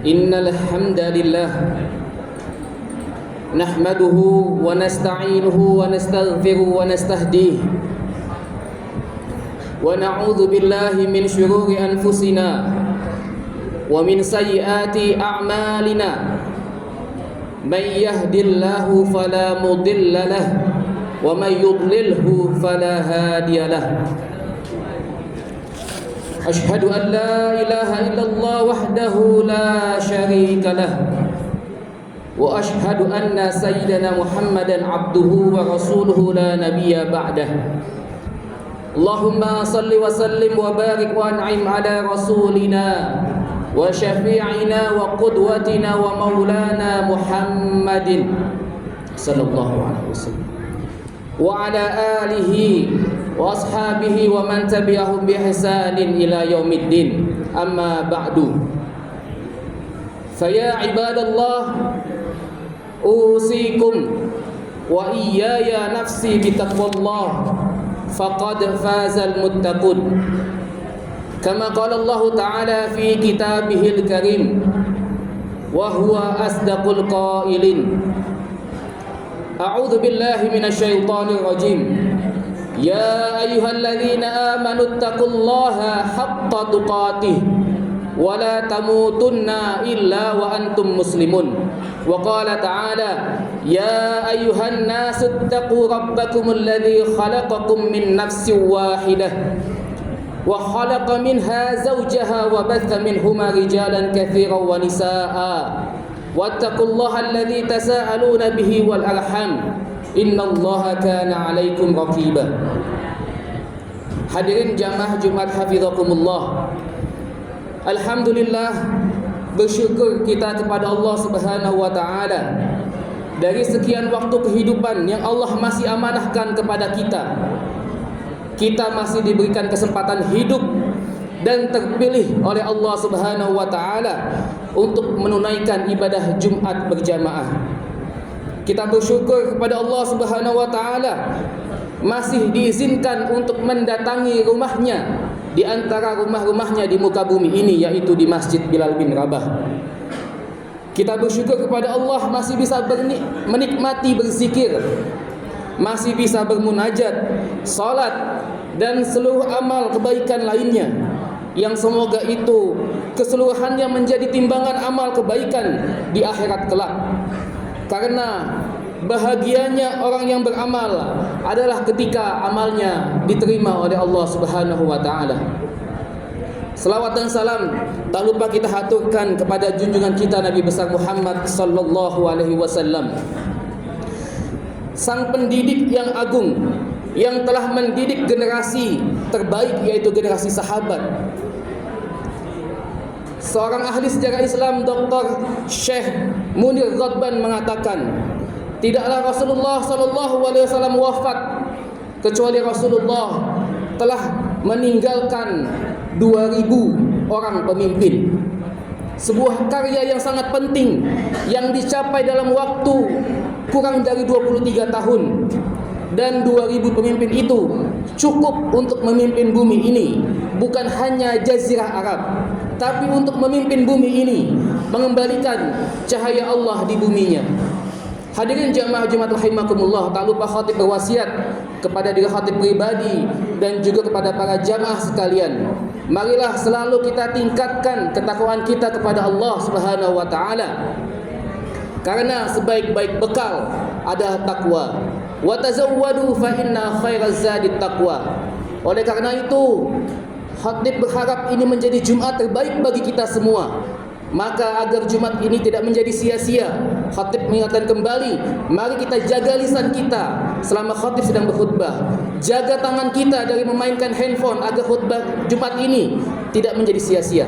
إن الحمد لله نحمده ونستعينه ونستغفره ونستهديه ونعوذ بالله من شرور أنفسنا ومن سيئات أعمالنا من يهد الله فلا مضل له ومن يضلله فلا هادي له أشهد أن لا إله إلا الله وحده لا شريك له وأشهد أن سيدنا محمدا عبده ورسوله لا نبي بعده اللهم صل وسلم وبارك وأنعم على رسولنا وشفيعنا وقدوتنا ومولانا محمد صلى الله عليه وسلم وعلى آله وأصحابه ومن تبعهم بإحسان إلى يوم الدين أما بعد فيا عباد الله أوصيكم وإياي نفسي بتقوى الله فقد فاز المتقون كما قال الله تعالى في كتابه الكريم وهو أصدق القائلين أعوذ بالله من الشيطان الرجيم يا أيها الذين آمنوا اتقوا الله حق تقاته ولا تموتن إلا وأنتم مسلمون وقال تعالى يا أيها الناس اتقوا ربكم الذي خلقكم من نفس واحدة وخلق منها زوجها وبث منهما رجالا كثيرا ونساء واتقوا الله الذي تساءلون به والأرحام إن الله كان عليكم رقيبا. Hadirin jamaah Jumat hafizakumullah. Alhamdulillah, bersyukur kita kepada Allah Subhanahu wa taala dari sekian waktu kehidupan yang Allah masih amanahkan kepada kita. Kita masih diberikan kesempatan hidup dan terpilih oleh Allah Subhanahu wa taala untuk menunaikan ibadah Jumat berjamaah. Kita bersyukur kepada Allah Subhanahu wa taala masih diizinkan untuk mendatangi rumahnya di antara rumah-rumahnya di muka bumi ini, yaitu di Masjid Bilal bin Rabah. Kita bersyukur kepada Allah masih bisa menikmati berzikir, masih bisa bermunajat, salat dan seluruh amal kebaikan lainnya, yang semoga itu keseluruhannya menjadi timbangan amal kebaikan di akhirat kelak. Karena bahagianya orang yang beramal adalah ketika amalnya diterima oleh Allah Subhanahu wa taala. Selawat dan salam tak lupa kita haturkan kepada junjungan kita Nabi besar Muhammad sallallahu alaihi wasallam, sang pendidik yang agung yang telah mendidik generasi terbaik, yaitu generasi sahabat. Seorang ahli sejarah Islam, Dr. Syekh Munir Ghadban mengatakan, tidaklah Rasulullah sallallahu alaihi wasallam wafat kecuali Rasulullah telah meninggalkan 2000 orang pemimpin. Sebuah karya yang sangat penting yang dicapai dalam waktu kurang dari 23 tahun. Dan 2000 pemimpin itu cukup untuk memimpin bumi ini, bukan hanya jazirah Arab, tapi untuk memimpin bumi ini, mengembalikan cahaya Allah di buminya. Hadirin jamaah Jumat rahimakumullah, tak lupa khatib berwasiat kepada diri khatib pribadi dan juga kepada para jamaah sekalian. Marilah selalu kita tingkatkan ketakwaan kita kepada Allah Subhanahu wa taala. Karena sebaik-baik bekal adalah takwa. Wa tazawwadu fa inna khairaz zadi taqwa. Oleh karena itu, khatib berharap ini menjadi Jumat terbaik bagi kita semua. Maka agar Jumat ini tidak menjadi sia-sia, khatib mengingatkan kembali, mari kita jaga lisan kita selama khatib sedang berkhutbah. Jaga tangan kita dari memainkan handphone agar khutbah Jumat ini tidak menjadi sia-sia.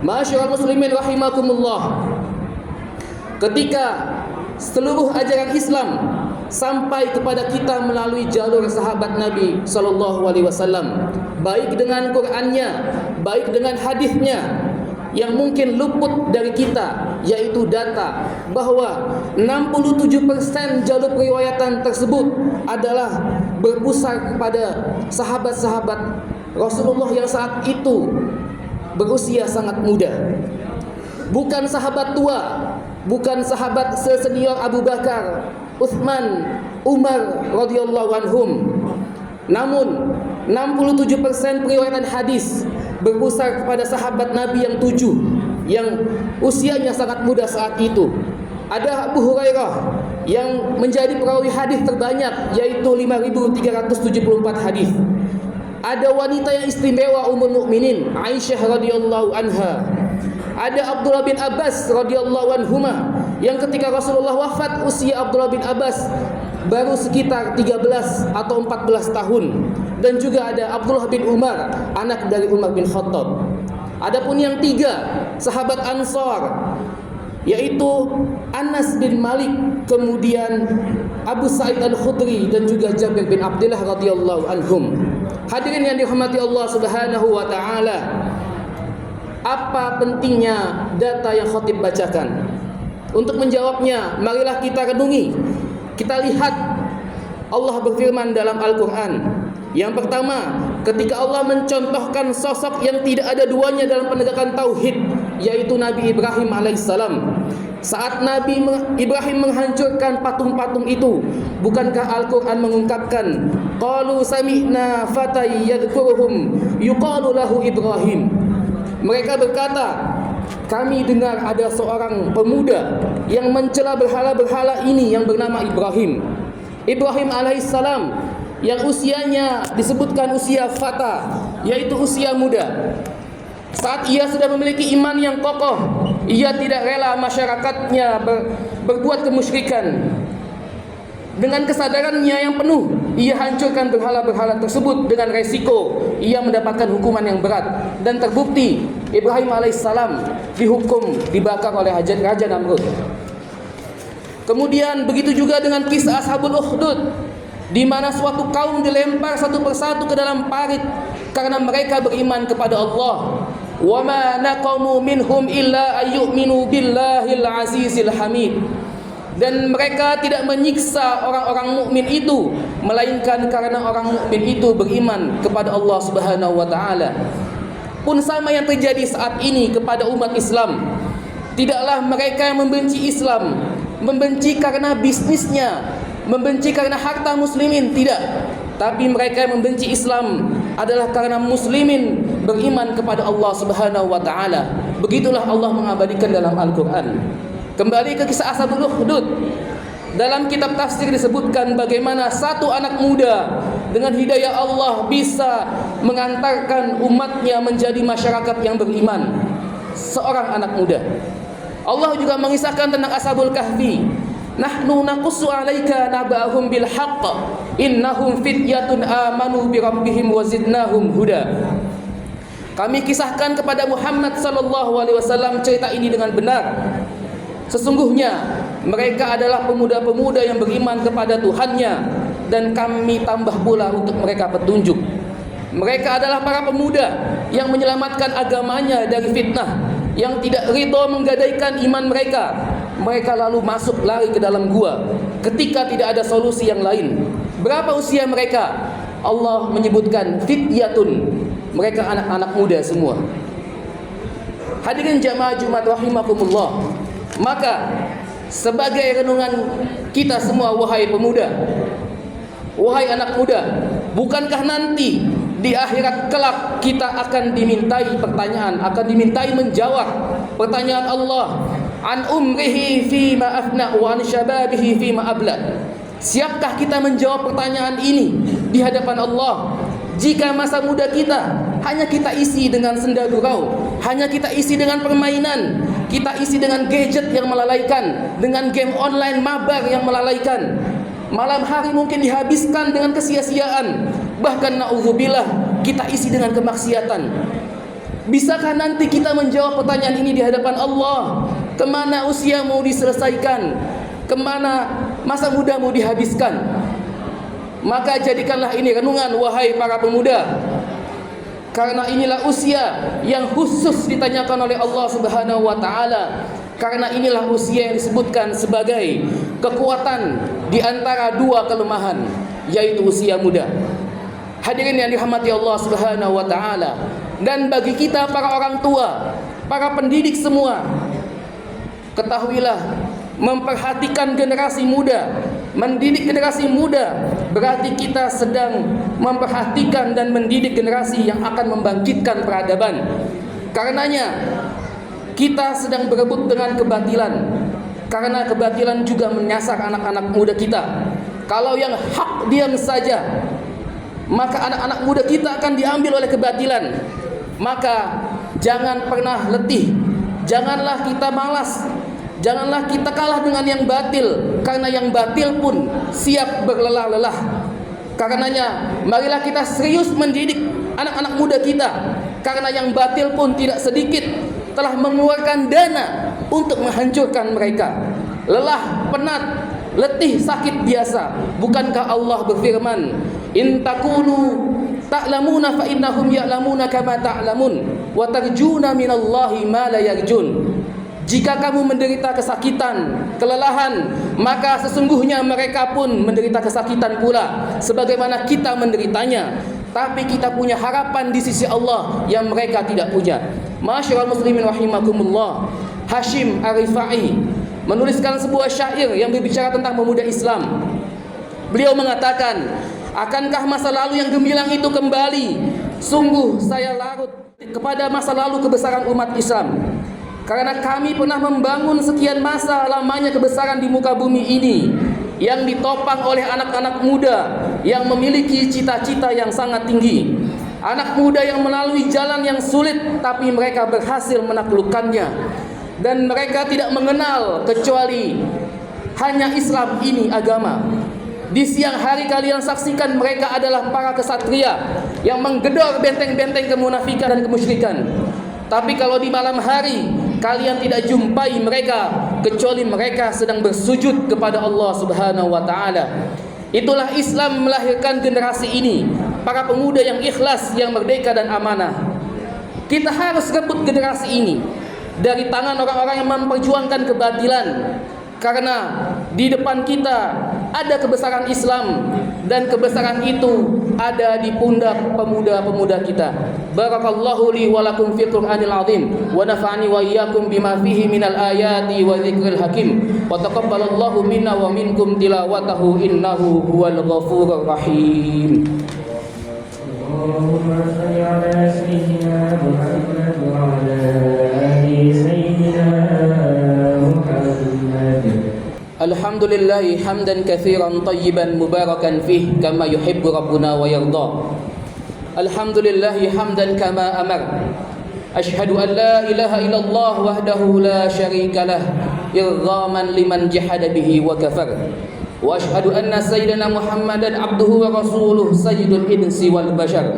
Ma'asyiral muslimin rahimakumullah. Ketika seluruh ajaran Islam sampai kepada kita melalui jalur sahabat Nabi sallallahu alaihi wasallam, baik dengan Qur'annya, baik dengan hadisnya, yang mungkin luput dari kita, yaitu data bahwa 67% jalur periwayatan tersebut adalah berpusat kepada sahabat-sahabat Rasulullah yang saat itu berusia sangat muda. bukan sahabat tua, bukan sahabat sesenior Abu Bakar, Utsman, Umar radhiyallahu anhum. Namun 67% periwayatan hadis berpusat kepada sahabat Nabi yang 7 yang usianya sangat muda saat itu. Ada Abu Hurairah yang menjadi perawi hadis terbanyak, yaitu 5.374 hadis. Ada wanita yang istimewa, Ummul Mukminin Aisyah radhiyallahu anha. Ada Abdullah bin Abbas radhiyallahu anhuma, yang ketika Rasulullah wafat usia Abdullah bin Abbas baru sekitar 13 atau 14 tahun. Dan juga ada Abdullah bin Umar, anak dari Umar bin Khattab. Adapun yang 3 sahabat Ansar, yaitu Anas bin Malik, kemudian Abu Sa'id Al-Khudri, dan juga Jabir bin Abdullah radhiyallahu anhum. Hadirin yang dirahmati Allah Subhanahu wa taala, apa pentingnya data yang khatib bacakan? Untuk menjawabnya, marilah kita renungi. Kita lihat Allah berfirman dalam Al-Qur'an. Yang pertama, ketika Allah mencontohkan sosok yang tidak ada duanya dalam penegakan tauhid, yaitu Nabi Ibrahim alaihissalam. Saat Nabi Ibrahim menghancurkan patung-patung itu, bukankah Al-Quran mengungkapkan, qalu sami'na fatay yadhkuruhum yuqalu lahu Ibrahim. Mereka berkata, kami dengar ada seorang pemuda yang mencela berhala-berhala ini yang bernama Ibrahim. Ibrahim alaihissalam yang usianya disebutkan usia fata, yaitu usia muda. Saat ia sudah memiliki iman yang kokoh, ia tidak rela masyarakatnya berbuat kemusyrikan. Dengan kesadarannya yang penuh, ia hancurkan berhala-berhala tersebut dengan resiko ia mendapatkan hukuman yang berat. Dan terbukti Ibrahim alaihissalam dihukum dibakar oleh Raja Namrud. Kemudian begitu juga dengan kisah Ashabul Ukhdud, di mana suatu kaum dilempar satu persatu ke dalam parit karena mereka beriman kepada Allah. Wa ma naqamu minhum illa ayyuminu billahil azizil hamid. Dan mereka tidak menyiksa orang-orang mukmin itu melainkan karena orang mukmin itu beriman kepada Allah Subhanahu wa taala. Pun sama yang terjadi saat ini kepada umat Islam. Tidaklah mereka yang membenci Islam, membenci karena bisnisnya, membenci karena harta muslimin, tidak. Tapi mereka yang membenci Islam adalah karena muslimin beriman kepada Allah Subhanahu wa taala. Begitulah Allah mengabadikan dalam Al-Qur'an. Kembali ke kisah Ashabul Ukhdud. Dalam kitab tafsir disebutkan bagaimana satu anak muda dengan hidayah Allah bisa mengantarkan umatnya menjadi masyarakat yang beriman. Seorang anak muda. Allah juga mengisahkan tentang Ashabul Kahfi. Nahnu naqussu 'alaika naba'ahum bil haqq innahum fityatun amanu bi rabbihim wa zidnahum huda. Kami kisahkan kepada Muhammad sallallahu alaihi wasallam cerita ini dengan benar. Sesungguhnya mereka adalah pemuda-pemuda yang beriman kepada Tuhannya, dan kami tambah pula untuk mereka petunjuk. Mereka adalah para pemuda yang menyelamatkan agamanya dari fitnah, yang tidak ridha menggadaikan iman mereka. Mereka lalu masuk lari ke dalam gua ketika tidak ada solusi yang lain. Berapa usia mereka? Allah menyebutkan fityatun. Mereka anak-anak muda semua. Hadirin jamaah Jumat rahimakumullah. Maka sebagai renungan kita semua, wahai pemuda, wahai anak muda, bukankah nanti di akhirat kelak kita akan dimintai pertanyaan, akan dimintai menjawab pertanyaan Allah, an umrihi fima afna wa an syababihi fima abla. Siapkah kita menjawab pertanyaan ini di hadapan Allah? Jika masa muda kita hanya kita isi dengan senda gurau, hanya kita isi dengan permainan, kita isi dengan gadget yang melalaikan, dengan game online mabar yang melalaikan, malam hari mungkin dihabiskan dengan kesia-siaan, bahkan na'udzubillah kita isi dengan kemaksiatan. Bisakah nanti kita menjawab pertanyaan ini di hadapan Allah? Kemana usiamu diselesaikan? Kemana masa mudamu dihabiskan? Maka jadikanlah ini renungan, wahai para pemuda, karena inilah usia yang khusus ditanyakan oleh Allah Subhanahu wa taala. Karena inilah usia yang disebutkan sebagai kekuatan di antara dua kelemahan, yaitu usia muda. Hadirin yang dirahmati Allah Subhanahu wa taala. Dan bagi kita para orang tua, para pendidik semua, ketahuilah, memperhatikan generasi muda, mendidik generasi muda, berarti kita sedang memperhatikan dan mendidik generasi yang akan membangkitkan peradaban. Karenanya kita sedang berebut dengan kebatilan, karena kebatilan juga menyasar anak-anak muda kita. Kalau yang hak diam saja, maka anak-anak muda kita akan diambil oleh kebatilan. Maka jangan pernah letih, janganlah kita malas, janganlah kita kalah dengan yang batil, karena yang batil pun siap berlelah-lelah. Karenanya marilah kita serius mendidik anak-anak muda kita, karena yang batil pun tidak sedikit telah mengeluarkan dana untuk menghancurkan mereka. Lelah, penat, letih, sakit biasa. Bukankah Allah berfirman, in takunu ta'lamuna fa innahum ya'lamuna kama ta'lamun wa tarjuna minallahi ma la yarjun. Jika kamu menderita kesakitan, kelelahan, maka sesungguhnya mereka pun menderita kesakitan pula sebagaimana kita menderitanya. Tapi kita punya harapan di sisi Allah yang mereka tidak punya. Ma'asyiral muslimin rahimakumullah, Hashim Ar-Rifai menuliskan sebuah syair yang berbicara tentang pemuda Islam. Beliau mengatakan, akankah masa lalu yang gemilang itu kembali? Sungguh saya larut kepada masa lalu kebesaran umat Islam, karena kami pernah membangun sekian masa lamanya kebesaran di muka bumi ini, yang ditopang oleh anak-anak muda yang memiliki cita-cita yang sangat tinggi. Anak muda yang melalui jalan yang sulit, tapi mereka berhasil menaklukkannya. Dan mereka tidak mengenal kecuali hanya Islam ini agama. Di siang hari kalian saksikan mereka adalah para kesatria yang menggedor benteng-benteng kemunafikan dan kemusyrikan. Tapi kalau di malam hari kalian tidak jumpai mereka kecuali mereka sedang bersujud kepada Allah Subhanahu wa taala. Itulah Islam melahirkan generasi ini, para pemuda yang ikhlas, yang merdeka dan amanah. Kita harus rebut generasi ini dari tangan orang-orang yang memperjuangkan kebatilan, karena di depan kita ada kebesaran Islam, dan kebesaran itu ada di pundak pemuda-pemuda kita. Barakallahu li wa lakum fil Qur'anil azim wa nafa'ani wa iyyakum bima fihi minal ayati wa dzikril hakim wa taqabbalallahu minna wa minkum tilawatahu innahu huwal ghafurur rahim. Allahumma shalli ala sayyidina Muhammad wa ala ali sayyidina Muhammad. Alhamdulillah hamdan katsiran tayyiban mubarakan fih kama yuhibbu rabbuna wa yarda. Alhamdulillah hamdan kama amar. Ashhadu an la ilaha illallah wahdahu la syarika lah irghaman liman jahada bihi wa kafar. Wa ashhadu anna sayyidina Muhammadan abduhu wa rasuluh sayyidul insi wal bashar.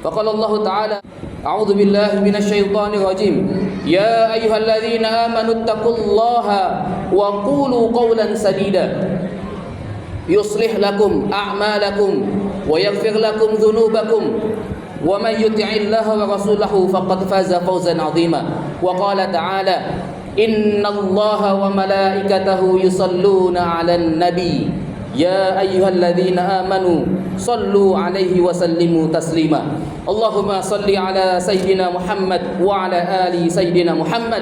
Faqala Allah ta'ala, a'udzu billahi minasy syaithanir rajim. Ya ayyuhalladzina amanu taqullaha wa qulu qawlan sadida yuslih lakum a'malakum wa yaghfir lakum dhunubakum wa man yuti'illaha wa rasulahu faqad faza fawzan 'azima. Wa qala ta'ala, innallaha wa malaikatahu yusalluna 'alan nabi ya ayyuhalladzina amanu sallu 'alaihi wa sallimu taslima. Allahumma salli ala sayyidina Muhammad wa ala ali sayyidina Muhammad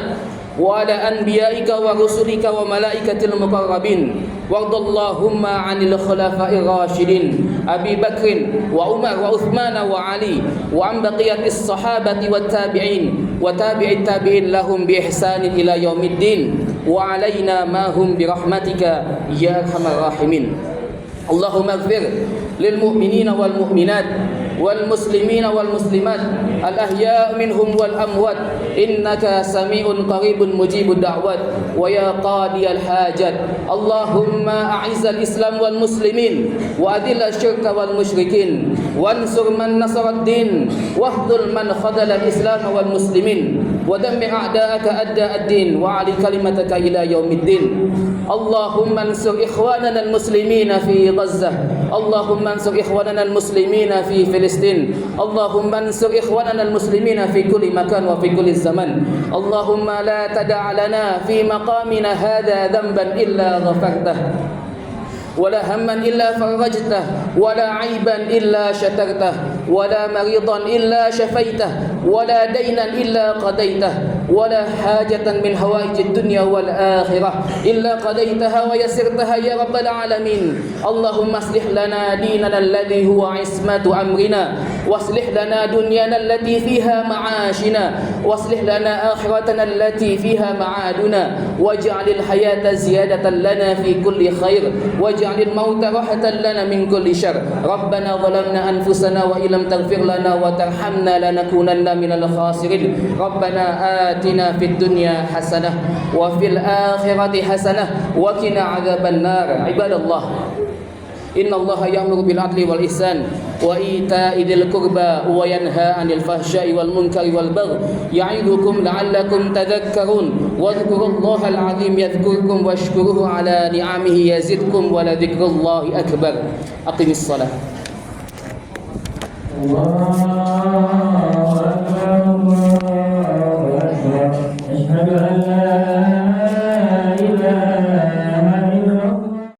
wa ala anbiya'ika wa rusulika wa malaikatil muqarrabin. Wardallahumma 'anil khulafa'ir rasyidin Abi Bakrin wa Umar wa Uthman wa Ali wa an baqiyatis sahabati wat tabi'in wa tabi'it tabi'in lahum bi ihsanin ila yaumiddin wa 'alaina ma hum bi rahmatika ya arhamar rahimin. Allahumma ighfir lil mu'minina wal mu'minat wal muslimina wal muslimat al ahya' minhum wal amwat innaka sami'un qaribun mujibud da'wat wa ya qadiyal hajat. Allahumma a'izzal islam wal muslimin wa adhil asyirka wal musyrikin wansur man nasara ad-din wahdul man khadala al-islam wal muslimin wa dammir a'da'aka a'da' ad-din wa 'ali kalimataka ila yaumiddin. Allahumma ansur ikhwanana al-muslimina fi Gazzah. Allahumma ansur ikhwanana al-muslimina fi Filistin. Allahumma ansur ikhwanana al-muslimina fi kulli makan wa fi kulli zaman. Allahumma la tada' lana fi maqamina hadha dhanban illa ghafartah ولا هما إلا فرجته ولا عيبا إلا شترته ولا مريضا إلا شفيته ولا دينا إلا قضيته ولا حاجة من حوائج الدنيا والآخرة إلا قضيتها ويسرتها يا رب العالمين. اللهم اصلح لنا ديننا الذي هو عصمة أمرنا، واصلح لنا دنيانا التي فيها معاشنا، واصلح لنا آخرتنا التي فيها معادنا، واجعل الحياة زيادة لنا في كل خير، واجعل الموت راحة لنا من كل شر. ربنا ظلمنا أنفسنا وإن لم تغفر لنا وترحمنا لنكونن من الخاسرين. ربنا آتنا في الدنيا حسنة وفي الآخرة حسنة وقنا عذاب النار. عباد الله، إن الله يأمر بالعدل والإحسان وإيتاء ذي القربى وينهى عن الفحشاء والمنكر والبغي يعظكم لعلكم تذكرون. واذكروا الله العظيم يذكركم واشكروه على نعمه يزدكم ولذكر الله أكبر. أقم الصلاة. الله